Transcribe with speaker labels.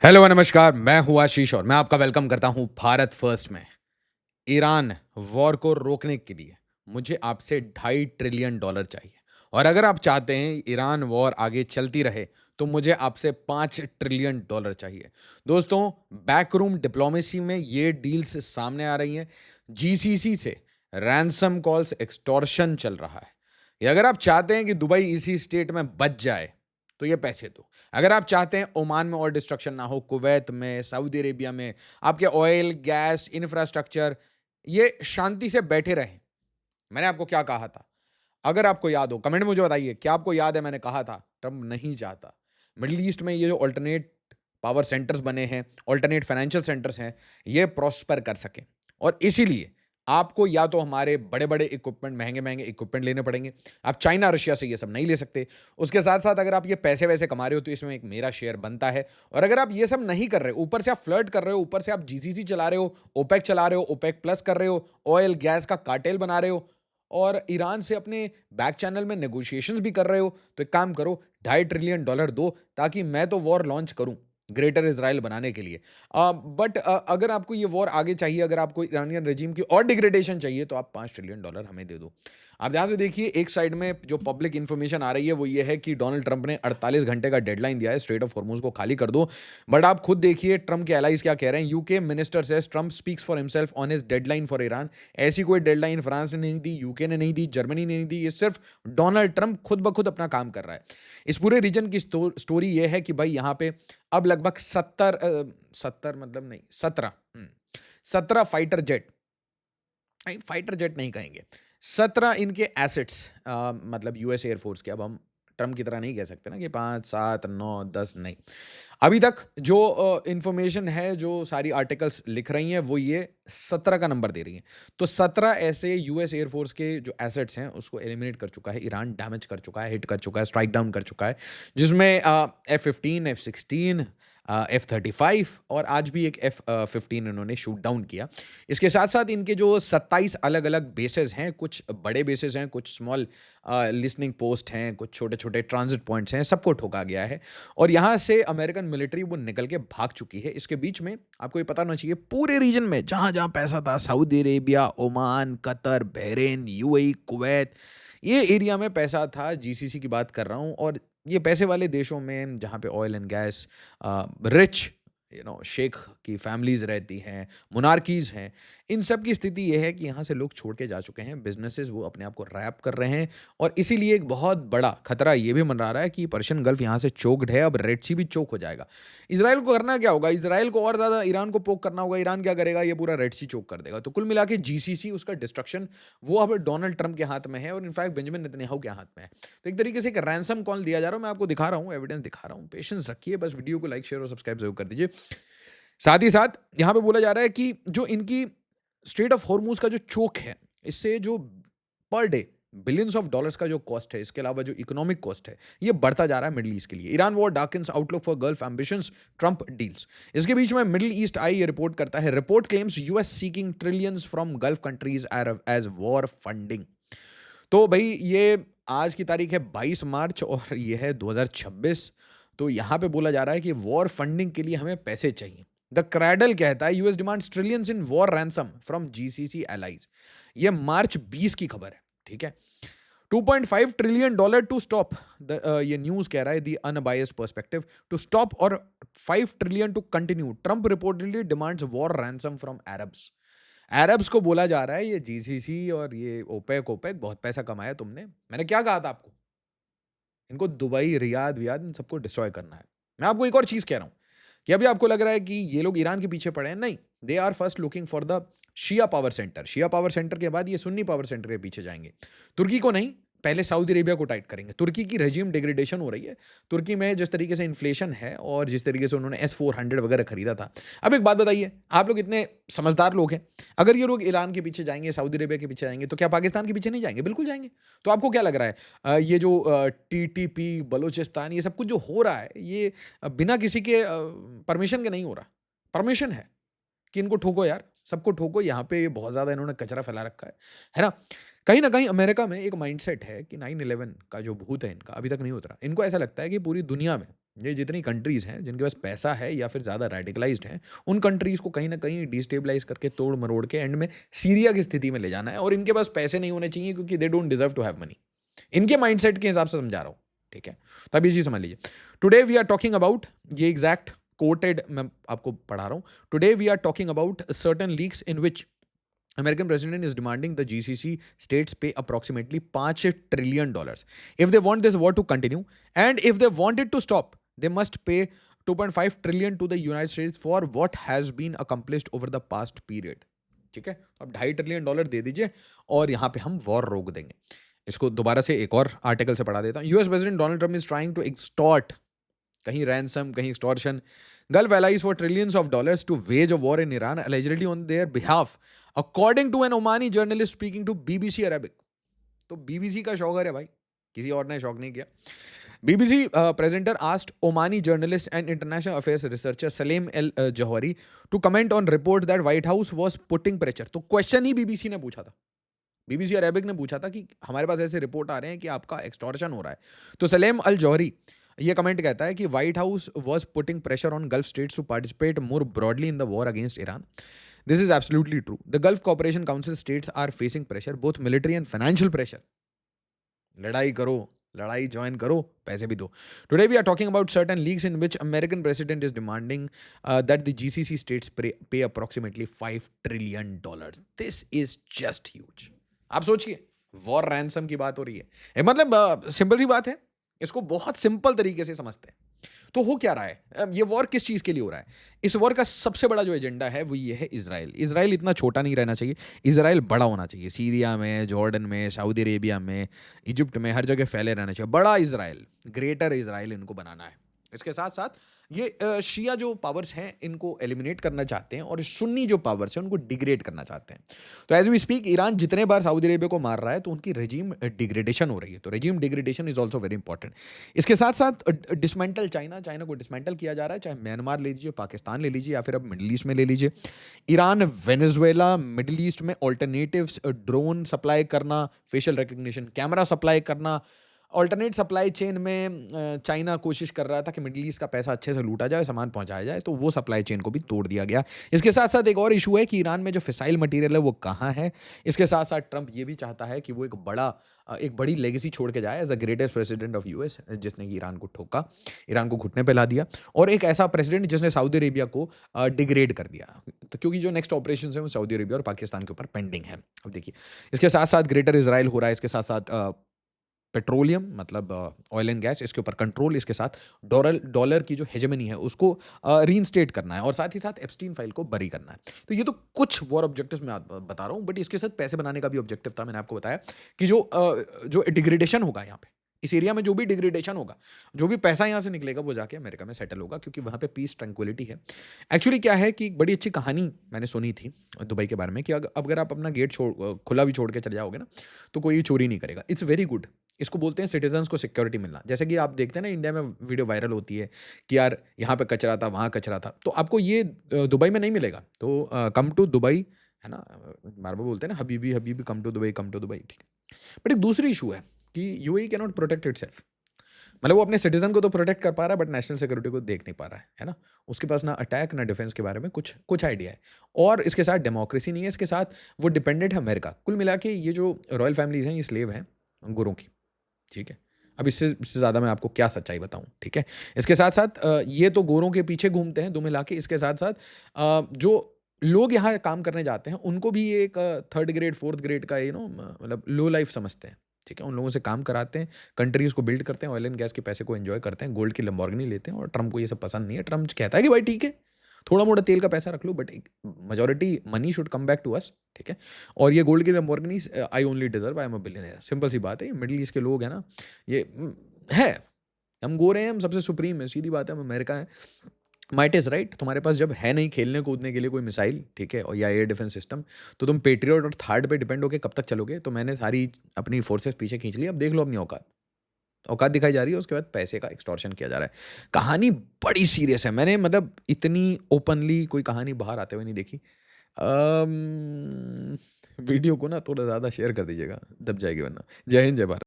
Speaker 1: Hello नमस्कार, मैं हूँ आशीष और मैं आपका वेलकम करता हूँ भारत फर्स्ट में। ईरान वॉर को रोकने के लिए मुझे आपसे $2.5 ट्रिलियन चाहिए और अगर आप चाहते हैं ईरान वॉर आगे चलती रहे तो मुझे आपसे $5 ट्रिलियन चाहिए। दोस्तों, बैकरूम डिप्लोमेसी में ये डील्स सामने आ रही हैं। जीसीसी से रैंसम कॉल्स एक्सटॉर्शन चल रहा है। ये अगर आप चाहते हैं कि दुबई इसी स्टेट में बच जाए तो ये पैसे दो। अगर आप चाहते हैं ओमान में और डिस्ट्रक्शन ना हो, कुवैत में, सऊदी अरेबिया में आपके ऑयल, गैस, इंफ्रास्ट्रक्चर ये शांति से बैठे रहें। मैंने आपको क्या कहा था? अगर आपको याद हो कमेंट में मुझे बताइए, क्या आपको याद है मैंने कहा था ट्रंप नहीं चाहता मिडल ईस्ट में ये जो अल्टरनेट पावर सेंटर्स बने हैं, अल्टरनेट फाइनेंशियल सेंटर्स हैं, ये प्रॉस्पर कर सकें। और इसीलिए आपको या तो हमारे बड़े-बड़े इक्विपमेंट, महँगे-महँगे इक्विपमेंट लेने पड़ेंगे। आप चाइना, रशिया से ये सब नहीं ले सकते। उसके साथ-साथ अगर आप ये पैसे-वैसे कमा रहे हो तो इसमें एक मेरा शेयर बनता है। और अगर आप ये सब नहीं कर रहे, ऊपर से आप फ्लर्ट कर रहे हो, ऊपर से आप जीसीसी चला रहे हो, ओपेक चला रहे हो, ओपेक प्लस कर रहे हो, ऑयल, गैस का कार्टेल बना रहे हो और ईरान से अपने बैक चैनल में नेगोशिएशंस भी कर रहे हो, तो एक काम करो, $2.5 ट्रिलियन दो ताकि मैं तो वॉर लॉन्च करूं ग्रेटर इज़राइल बनाने के लिए। बट अगर आपको ये वॉर आगे चाहिए, अगर आपको ईरानियन रेजिम की और डिग्रेडेशन चाहिए, तो आप $5 ट्रिलियन हमें दे दो। आप ध्यान से देखिए, एक साइड में जो पब्लिक इन्फॉर्मेशन आ रही है, वो ये है कि डोनाल्ड ट्रंप ने 48 घंटे का डेडलाइन दिया है, स्ट्रेट ऑफ हॉर्मुज़ को खाली कर दो। बट आप खुद देखिए ट्रंप के एलाइज़ क्या कह रहे हैं। UK minister says Trump speaks for himself on his deadline for Iran. ऐसी कोई डेडलाइन फ्रांस ने नहीं दी, यूके ने नहीं दी, जर्मनी ने नहीं दी। ये सिर्फ डोनाल्ड ट्रंप खुद ब खुद अपना काम कर रहा है। इस पूरे रीजन की स्टोरी ये है कि भाई यहाँ पे अब लगभग 70 मतलब नहीं 17 फाइटर जेट, नहीं फाइटर जेट नहीं कहेंगे, 17 इनके एसेट्स, मतलब यूएस एयरफोर्स के। अब हम ट्रम्प की तरह नहीं कह सकते ना कि 5 7 9 10 नहीं। अभी तक जो इंफॉर्मेशन है, जो सारी आर्टिकल्स लिख रही हैं, वो ये 17 का नंबर दे रही हैं। तो 17 ऐसे यूएस एयरफोर्स के जो एसेट्स हैं उसको एलिमिनेट कर चुका है ईरान, डैमेज कर चुका है, हिट कर चुका है, स्ट्राइक डाउन कर चुका है, जिसमें F-15, F-16, F-35 और आज भी एक F-15 इन्होंने शूट डाउन किया। इसके साथ-साथ इनके जो 27 अलग-अलग बेसेस हैं, कुछ बड़े बेसेस हैं, कुछ स्मॉल लिसनिंग पोस्ट हैं, कुछ छोटे-छोटे ट्रांजिट पॉइंट्स हैं, सबको ठोका गया है और यहाँ से अमेरिकन मिलिट्री वो निकल के भाग चुकी है। इसके बीच में आपको ये पता होना चाहिए, पूरे रीजन में जहाँ-जहाँ पैसा था, Saudi Arabia, Oman, Qatar, Bahrain, UAE, Kuwait, ये एरिया में पैसा था। जीसीसी की बात कर रहा हूँ और ये पैसे वाले देशों में जहाँ पे ऑयल एंड गैस, रिच शेख की फैमिलीज रहती हैं, मोनार्कीज हैं, इन सब की स्थिति ये है कि यहाँ से लोग छोड़ के जा चुके हैं, बिजनेसेस वो अपने आप को रैप कर रहे हैं और इसीलिए एक बहुत बड़ा खतरा ये भी मंडरा रहा है कि पर्शियन गल्फ यहाँ से चोक्ड है, अब रेड सी भी चोक हो जाएगा। इसराइल को करना क्या होगा? इसराइल को और ज़्यादा ईरान को पोक करना होगा। ईरान क्या करेगा? ये पूरा रेड सी चोक कर देगा। तो कुल मिला के जीसीसी, उसका डिस्ट्रक्शन वो अब डोनाल्ड ट्रंप के हाथ में है और इनफैक्ट बेंजामिन नेतन्याहू के हाथ में है। तो एक तरीके से एक रैंसम कॉल दिया जा रहा है। मैं आपको दिखा रहा हूँ, एविडेंस दिखा रहा हूँ, पेशेंस रखिए, बस वीडियो को लाइक, शेयर और सब्सक्राइब जरूर कर दीजिए। साथ ही साथ यहाँ पे बोला जा रहा है कि जो इनकी स्ट्रेट ऑफ हॉर्मूज का जो चोक है, इससे जो per day billions of dollars का जो कॉस्ट है, इसके अलावा जो इकोनॉमिक कॉस्ट है, ये बढ़ता जा रहा है मिडिल ईस्ट के लिए। Iran war darkens outlook for Gulf ambitions, Trump deals. इसके बीच में मिडिल ईस्ट आई ये रिपोर्ट करता है, report claims US seeking trillions from Gulf countries as war funding. तो भाई ये आज की तारीख है 22 मार्च और ये है 2026। तो यहाँ पे बोला जा रहा है कि वॉर फंडिंग के लिए हमें पैसे चाहिए। द क्रैडल कहता है US demands trillions in war ransom from GCC allies. ये मार्च 20 की खबर है, ठीक है। $2.5 ट्रिलियन टू स्टॉप, ये न्यूज कह रहा है, the unbiased perspective, to stop और 5 trillion to continue. Trump reportedly demands war ransom from Arabs. Arabs को बोला जा रहा है ये जीसीसी और ये ओपेक ओपेक बहुत पैसा कमाया तुमने। मैंने क्या कहा था आपको? इनको दुबई, रियाद वियाद इन सबको डिस्ट्रॉय करना है। मैं आपको एक और चीज़ कह रहा हूँ कि अभी आपको लग रहा है कि ये लोग ईरान के पीछे पड़े हैं, नहीं। They are first looking for the Shia power centre. Shia power centre के बाद ये सुन्नी पावर सेंटर के पीछे जाएंगे। तुर्की को नहीं, पहले सऊदी अरेबिया को टाइट करेंगे। तुर्की की रेजिम डिग्रेडेशन हो रही है। तुर्की में जिस तरीके से इन्फ्लेशन है और जिस तरीके से उन्होंने S-400 वगैरह खरीदा था। अब एक बात बताइए, आप लोग इतने समझदार लोग हैं, अगर ये लोग ईरान के पीछे जाएंगे, सऊदी अरेबिया के पीछे जाएंगे, तो क्या पाकिस्तान के पीछे नहीं जाएंगे? बिल्कुल जाएंगे। तो आपको क्या लग रहा है, ये जो टीटीपी, बलूचिस्तान, ये सब कुछ जो हो रहा है, ये बिना किसी के परमिशन के नहीं हो रहा। परमिशन है कि इनको ठोको यार, सबको ठोको। यहाँ पे बहुत ज़्यादा इन्होंने कचरा फैला रखा है ना? कहीं न कहीं अमेरिका में एक माइंडसेट है कि 9/11 का जो भूत है इनका अभी तक नहीं उतरा। इनको ऐसा लगता है कि पूरी दुनिया में ये जितनी कंट्रीज़ हैं, जिनके पास पैसा है या फिर ज़्यादा रेडिकलाइज़्ड हैं, उन कंट्रीज़ को कहीं न कहीं डिस्टेबलाइज़ करके तोड़-मरोड़ के एंड में सीरिया की स्थिति में ले जाना है और इनके पास पैसे नहीं होने चाहिए क्योंकि they don't deserve to have money. इनके माइंडसेट के हिसाब से समझा रहा हूँ, ठीक है? तो अब ये चीज़ समझ लीजिए। Today we are talking about ये एग्ज़ैक्ट कोटेड मैं आपको पढ़ा रहा हूँ। Today we are talking about certain leaks in which American president is demanding the GCC states pay approximately $5 trillion if they want this war to continue, and if they want it to stop, they must pay 2.5 trillion to the United States for what has been accomplished over the past period. ठीक है, अब $2.5 trillion दे दीजिए और यहाँ पे हम war रोक देंगे। इसको दोबारा से एक और आर्टिकल से पढ़ा देता हूँ। US president Donald Trump is trying to extort, कहीं रैंसम कहीं extortion, Gulf allies for trillions of dollars to wage a war in Iran, allegedly on their behalf, according to an Omani journalist speaking to BBC Arabic. तो BBC का शौकर है भाई, किसी और ने शौक नहीं किया। BBC presenter asked Omani journalist and international affairs researcher Salem El Johari to comment on report that White House was putting pressure. तो क्वेश्चन ही BBC ने पूछा था, BBC अरेबिक ने पूछा था कि हमारे पास ऐसे रिपोर्ट आ रहे हैं कि आपका एक्सटॉर्शन हो रहा है। तो सलेम अल जौहरी ये कमेंट कहता है कि White House was putting pressure on Gulf states to participate more broadly in the war against Iran. This is absolutely true. The Gulf Cooperation Council states are facing pressure, both military and financial pressure. लड़ाई करो, लड़ाई join करो, पैसे भी दो। Today we are talking about certain leaks in which American president is demanding that the GCC states pay approximately $5 trillion. This is just huge. आप सोचिए, war ransom की बात हो रही है, मतलब सिंपल सी बात है, इसको बहुत सिंपल तरीके से समझते हैं। तो हो क्या रहा है, ये वॉर किस चीज़ के लिए हो रहा है? इस वॉर का सबसे बड़ा जो एजेंडा है वो ये है इजराइल। इजराइल इतना छोटा नहीं रहना चाहिए, इजराइल बड़ा होना चाहिए। सीरिया में, जॉर्डन में, सऊदी अरेबिया में, इजिप्ट में, हर जगह फैले रहना चाहिए। बड़ा इजराइल, ग्रेटर इजराइल इनको बनाना है। इसके साथ साथ ये शिया जो पावर्स हैं इनको एलिमिनेट करना चाहते हैं और सुन्नी जो पावर्स हैं उनको डिग्रेड करना चाहते हैं। तो एज वी स्पीक ईरान जितने बार सऊदी अरेबिया को मार रहा है तो उनकी रेजिम डिग्रेडेशन हो रही है। तो regime degradation is also very important. इसके साथ साथ डिसमेंटल चाइना, चाइना को डिसमेंटल किया जा रहा है, चाहे म्यांमार ले लीजिए, पाकिस्तान ले लीजिए या फिर अब मिडल ईस्ट में ले लीजिए। ईरान, वेनेजुएला, मिडल ईस्ट में ऑल्टरनेटिव्स, ड्रोन सप्लाई करना, फेशियल रिकग्निशन कैमरा सप्लाई करना, ऑल्टरनेट सप्लाई चेन में चाइना कोशिश कर रहा था कि मिडिल ईस्ट का पैसा अच्छे से लूटा जाए, सामान पहुंचाया जाए, तो वो सप्लाई चेन को भी तोड़ दिया गया। इसके साथ साथ एक और इशू है कि ईरान में जो फिसाइल मटेरियल है वो कहाँ है। इसके साथ साथ ट्रंप ये भी चाहता है कि वो एक बड़ी लेगेसी छोड़ के जाए as the greatest president of US, जिसने कि ईरान को ठोका, ईरान को घुटने पे ला दिया, और एक ऐसा प्रेसिडेंट जिसने सऊदी अरेबिया को डिग्रेड कर दिया। तो क्योंकि जो नेक्स्ट ऑपरेशन है वो सऊदी अरेबिया और पाकिस्तान के ऊपर पेंडिंग है। अब देखिए, इसके साथ साथ ग्रेटर इसराइल हो रहा है, इसके साथ साथ पेट्रोलियम मतलब ऑयल एंड गैस, इसके ऊपर कंट्रोल, इसके साथ डॉलर की जो हेजेमनी है उसको रीइंस्टेट करना है, और साथ ही साथ एप्स्टीन फाइल को बरी करना है। तो ये तो कुछ वॉर ऑब्जेक्टिव्स मैं बता रहा हूँ, बट इसके साथ पैसे बनाने का भी ऑब्जेक्टिव था। मैंने आपको बताया कि जो डिग्रेडेशन होगा यहाँ पे इस एरिया में, जो भी डिग्रेडेशन होगा, जो भी पैसा यहाँ से निकलेगा वो जाके अमेरिका में सेटल होगा, क्योंकि वहाँ पे पीस ट्रैंक्विलिटी है। एक्चुअली क्या है कि एक बड़ी अच्छी कहानी मैंने सुनी थी दुबई के बारे में कि अगर आप अपना गेट खुला भी छोड़ के चले जाओगे ना तो कोई चोरी नहीं करेगा। It's very good. इसको बोलते हैं सिटीजन्स को सिक्योरिटी मिलना। जैसे कि आप देखते हैं ना, इंडिया में वीडियो वायरल होती है कि यार यहाँ पे कचरा था, वहाँ कचरा था, तो आपको ये दुबई में नहीं मिलेगा। तो कम टू दुबई, है ना, बार बार बोलते हैं ना, हबीबी हबीबी come to Dubai, come to Dubai, ठीक है। बट एक दूसरी इशू है कि UAE can not protect itself. मतलब वो अपने सिटीजन को तो प्रोटेक्ट कर पा रहा है बट नेशनल सिक्योरिटी को देख नहीं पा रहा है ना। उसके पास ना अटैक ना डिफेंस के बारे में कुछ आइडिया है, और इसके साथ डेमोक्रेसी नहीं है। इसके साथ वो डिपेंडेंट है अमेरिका। कुल मिला के ये जो रॉयल फैमिलीज हैं ये स्लेव हैं गोरों की, ठीक है। अब इससे ज़्यादा मैं आपको क्या सच्चाई बताऊं, ठीक है। इसके साथ साथ ये तो गोरों के पीछे घूमते हैं दो मिला के। इसके साथ साथ जो लोग यहाँ काम करने जाते हैं उनको भी ये एक थर्ड ग्रेड फोर्थ ग्रेड का मतलब लो लाइफ समझते हैं, ठीक है। उन लोगों से काम कराते हैं, कंट्रीज को बिल्ड करते हैं, ऑयल एंड गैस के पैसे को एंजॉय करते हैं, गोल्ड की लंबोर्गिनी लेते हैं, और ट्रम्प को ये सब पसंद नहीं है। ट्रम्प कहता है कि भाई ठीक है, थोड़ा मोटा तेल का पैसा रख लो but majority money should come back to us, ठीक है। और ये गोल्ड की Lamborghini I only deserve, I am a billionaire. Simple सी बात है। ये मिडिल ईस्ट के लोग हैं ना, ये है, हम गोरे हैं, हम सबसे सुप्रीम है, सीधी बात है, हम अमेरिका है। Might is right. तुम्हारे पास जब है नहीं खेलने कूदने के लिए कोई मिसाइल, ठीक है, और या एयर डिफेंस सिस्टम, तो तुम पेट्रियट और थर्ड पे डिपेंड होकर कब तक चलोगे। तो मैंने सारी अपनी फोर्सेस पीछे खींच ली। अब देख लो अपनी औकात, औकात दिखाई जा रही है। उसके बाद पैसे का एक्सटॉर्शन किया जा रहा है। कहानी बड़ी सीरियस है। मैंने मतलब इतनी ओपनली कोई कहानी बाहर आते हुए नहीं देखी। वीडियो को ना थोड़ा ज़्यादा शेयर कर दीजिएगा, दब जाएगी वरना। जय हिंद, जय भारत।